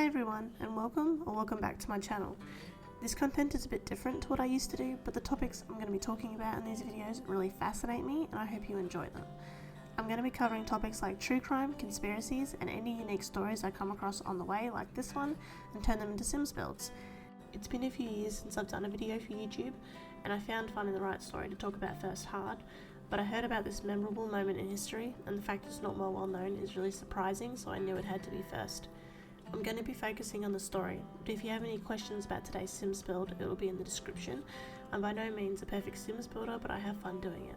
Hi everyone, and welcome back to my channel. This content is a bit different to what I used to do, but the topics I'm going to be talking about in these videos really fascinate me and I hope you enjoy them. I'm going to be covering topics like true crime, conspiracies, and any unique stories I come across on the way like this one, and turn them into Sims builds. It's been a few years since I've done a video for YouTube, and I found finding the right story to talk about first hard, but I heard about this memorable moment in history, and the fact it's not more well known is really surprising, so I knew it had to be first. I'm going to be focusing on the story, but if you have any questions about today's Sims build, it will be in the description. I'm by no means a perfect Sims builder, but I have fun doing it.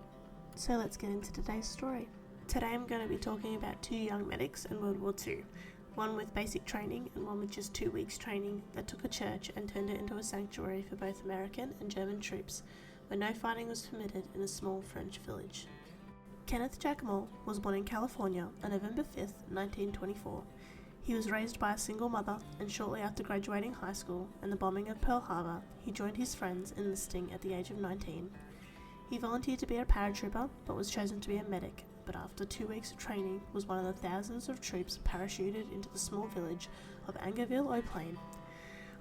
So let's get into today's story. Today I'm going to be talking about two young medics in World War II, one with basic training and one with just 2 weeks training that took a church and turned it into a sanctuary for both American and German troops, where no fighting was permitted in a small French village. Kenneth Jack Moore was born in California on November 5th, 1924. He was raised by a single mother, and shortly after graduating high school and the bombing of Pearl Harbor, he joined his friends enlisting at the age of 19. He volunteered to be a paratrooper, but was chosen to be a medic, but after 2 weeks of training was one of the thousands of troops parachuted into the small village of Angoville-au-Plain.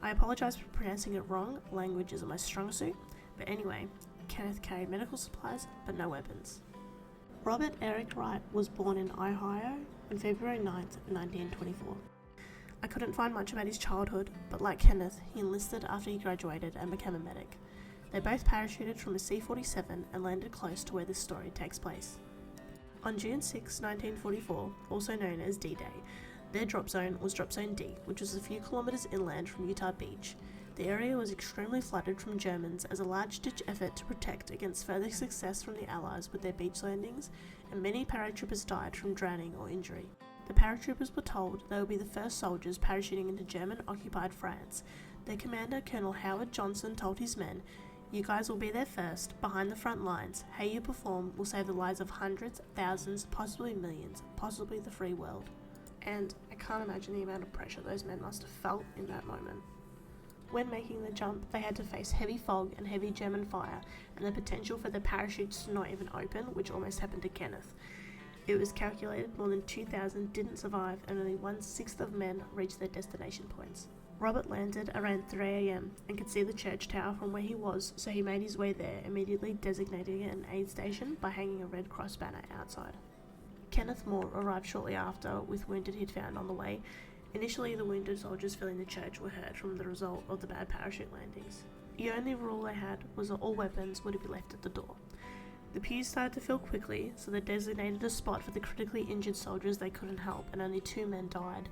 I apologise for pronouncing it wrong, language isn't my strong suit, but anyway, Kenneth carried medical supplies, but no weapons. Robert Eric Wright was born in Ohio on February 9th, 1924. I couldn't find much about his childhood, but like Kenneth, he enlisted after he graduated and became a medic. They both parachuted from a C-47 and landed close to where this story takes place. On June 6, 1944, also known as D-Day, their drop zone was Drop Zone D, which was a few kilometres inland from Utah Beach. The area was extremely flooded from Germans as a large-ditch effort to protect against further success from the Allies with their beach landings, and many paratroopers died from drowning or injury. The paratroopers were told they would be the first soldiers parachuting into German-occupied France. Their commander, Colonel Howard Johnson, told his men, "You guys will be there first, behind the front lines. How you perform will save the lives of hundreds, thousands, possibly millions, possibly the free world." And I can't imagine the amount of pressure those men must have felt in that moment. When making the jump, they had to face heavy fog and heavy German fire, and the potential for the parachutes to not even open, which almost happened to Kenneth. It was calculated more than 2,000 didn't survive, and only 1/6 of men reached their destination points. Robert landed around 3 a.m. and could see the church tower from where he was, so he made his way there, immediately designating it an aid station by hanging a Red Cross banner outside. Kenneth Moore arrived shortly after with wounded he'd found on the way. Initially, the wounded soldiers filling the church were hurt from the result of the bad parachute landings. The only rule they had was that all weapons were to be left at the door. The pews started to fill quickly, so they designated a spot for the critically injured soldiers they couldn't help, and only 2 men died.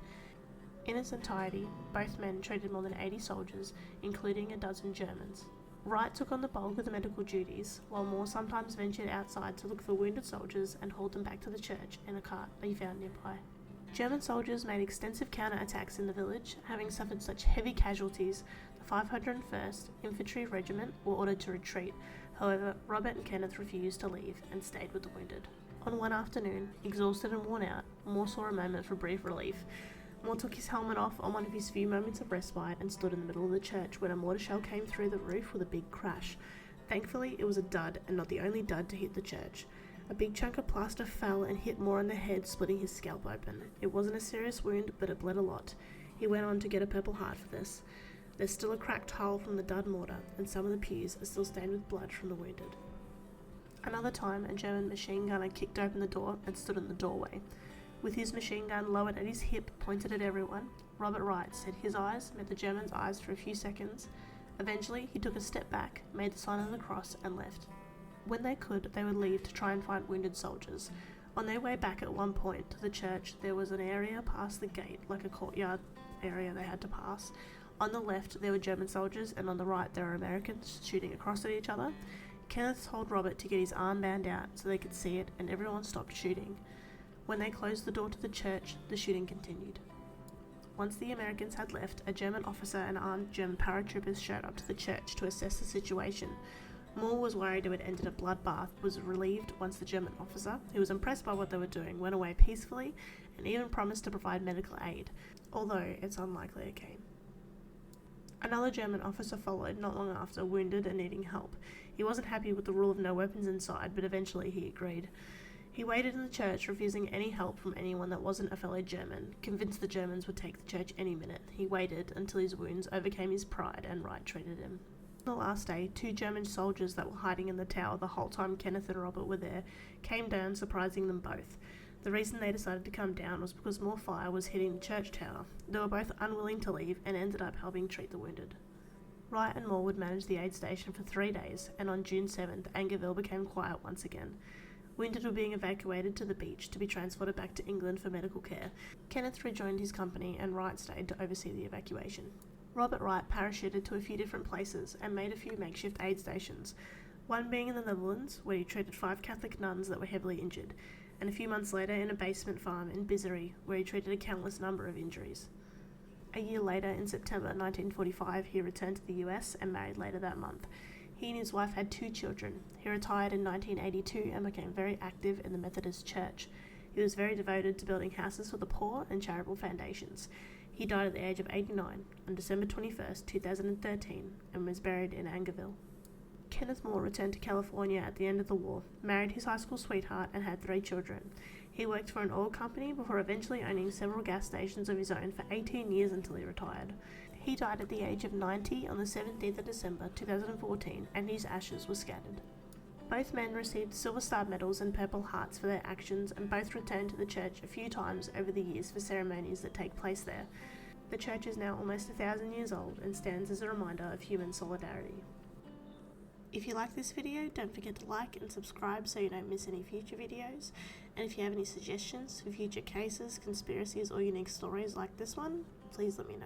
In its entirety, both men treated more than 80 soldiers, including a dozen Germans. Wright took on the bulk of the medical duties, while Moore sometimes ventured outside to look for wounded soldiers and hauled them back to the church in a cart he found nearby. German soldiers made extensive counter-attacks in the village. Having suffered such heavy casualties, the 501st Infantry Regiment were ordered to retreat. However, Robert and Kenneth refused to leave and stayed with the wounded. On one afternoon, exhausted and worn out, Moore saw a moment for brief relief. Moore took his helmet off on one of his few moments of respite and stood in the middle of the church when a mortar shell came through the roof with a big crash. Thankfully, it was a dud, and not the only dud to hit the church. A big chunk of plaster fell and hit Moore on the head, splitting his scalp open. It wasn't a serious wound, but it bled a lot. He went on to get a Purple Heart for this. There's still a cracked hull from the dud mortar, and some of the pews are still stained with blood from the wounded. Another time, a German machine gunner kicked open the door and stood in the doorway. With his machine gun lowered at his hip, pointed at everyone, Robert Wright said his eyes met the German's eyes for a few seconds. Eventually, he took a step back, made the sign of the cross, and left. When they could, they would leave to try and find wounded soldiers. On their way back at one point to the church, there was an area past the gate, like a courtyard area they had to pass. On the left, there were German soldiers, and on the right, there were Americans shooting across at each other. Kenneth told Robert to get his arm bound out so they could see it, and everyone stopped shooting. When they closed the door to the church, the shooting continued. Once the Americans had left, a German officer and armed German paratroopers showed up to the church to assess the situation. Moore was worried it would end in a bloodbath, was relieved once the German officer, who was impressed by what they were doing, went away peacefully and even promised to provide medical aid, although it's unlikely it came. Another German officer followed not long after, wounded and needing help. He wasn't happy with the rule of no weapons inside, but eventually he agreed. He waited in the church, refusing any help from anyone that wasn't a fellow German. Convinced the Germans would take the church any minute, he waited until his wounds overcame his pride and Wright treated him. On the last day, 2 German soldiers that were hiding in the tower the whole time Kenneth and Robert were there came down, surprising them both. The reason they decided to come down was because more fire was hitting the church tower. They were both unwilling to leave and ended up helping treat the wounded. Wright and Moore would manage the aid station for 3 days, and on June 7th, Angoville became quiet once again. Wounded were being evacuated to the beach to be transported back to England for medical care. Kenneth rejoined his company and Wright stayed to oversee the evacuation. Robert Wright parachuted to a few different places and made a few makeshift aid stations, one being in the Netherlands, where he treated 5 Catholic nuns that were heavily injured, and a few months later in a basement farm in Bizzery, where he treated a countless number of injuries. A year later, in September 1945, he returned to the US and married later that month. He and his wife had 2 children. He retired in 1982 and became very active in the Methodist Church. He was very devoted to building houses for the poor and charitable foundations. He died at the age of 89 on December 21st, 2013, and was buried in Angoville. Kenneth Moore returned to California at the end of the war, married his high school sweetheart, and had 3 children. He worked for an oil company before eventually owning several gas stations of his own for 18 years until he retired. He died at the age of 90 on the 17th of December 2014, and his ashes were scattered. Both men received Silver Star medals and Purple Hearts for their actions, and both returned to the church a few times over the years for ceremonies that take place there. The church is now almost 1,000 years old and stands as a reminder of human solidarity. If you like this video, don't forget to like and subscribe so you don't miss any future videos. And if you have any suggestions for future cases, conspiracies, or unique stories like this one, please let me know.